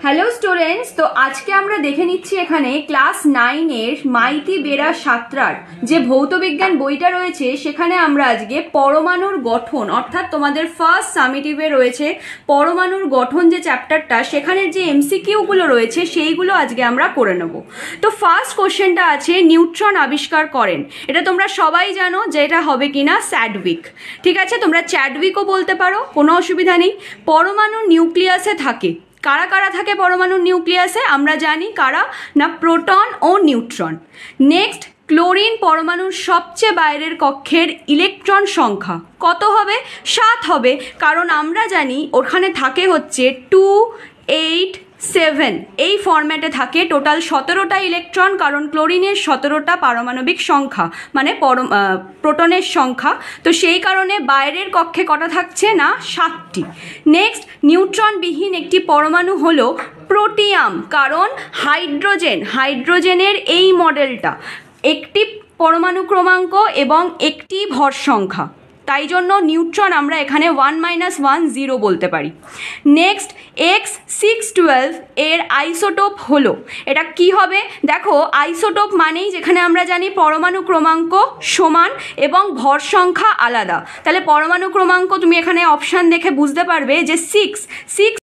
Hello students, তো আজকে আমরা দেখে নিচ্ছি এখানে ক্লাস 9 এর মাইতি বেরা সাঁতরার যে ভৌতবিজ্ঞান বইটা রয়েছে সেখানে আমরা আজকে পরমাণুর গঠন অর্থাৎ তোমাদের ফার্স্ট সামেটিভে রয়েছে পরমাণুর গঠন যে চ্যাপ্টারটা, সেখানের যে এমসিকিউগুলো রয়েছে সেইগুলো আজকে আমরা করে নেব। তো ফার্স্ট কোশ্চেনটা আছে নিউট্রন আবিষ্কার করেন। এটা তোমরা সবাই জানো যে এটা হবে কিনা চ্যাডউইক। ঠিক আছে, তোমরা চ্যাডউইকও বলতে পারো, কোনো অসুবিধা নেই। পরমাণুর নিউক্লিয়াসে থাকে, কারা কারা থাকে পরমাণুর নিউক্লিয়াসে আমরা জানি, কারা না প্রোটন ও নিউট্রন। নেক্সট, ক্লোরিন পরমাণুর সবচেয়ে বাইরের কক্ষের ইলেকট্রন সংখ্যা কত হবে? 7 হবে, কারণ আমরা জানি ওখানে থাকে হচ্ছে 2, 8, 7 এই ফরম্যাটে থাকে। টোটাল 17টা ইলেকট্রন, কারণ ক্লোরিনের 17টা পারমাণবিক সংখ্যা মানে প্রোটনের সংখ্যা। তো সেই কারণে বাইরের কক্ষে কটা থাকছে না 7টি। নেক্সট, নিউট্রনবিহীন একটি পরমাণু হলো প্রোটিয়াম, কারণ হাইড্রোজেনের এই মডেলটা একটি পরমাণু ক্রমাঙ্ক এবং একটি ভর সংখ্যা, তাই জন্য নিউট্রন আমরা এখানে 1 - 1 0 বলতে পারি। নেক্সট, X612 এর আইসোটোপ হলো, এটা কি হবে? দেখো, আইসোটোপ মানেই যেখানে আমরা জানি পরমাণু ক্রমাঙ্ক সমান এবং ভর সংখ্যা আলাদা, তাহলে পরমাণু ক্রমাঙ্ক তুমি এখানে অপশান দেখে বুঝতে পারবে যে 6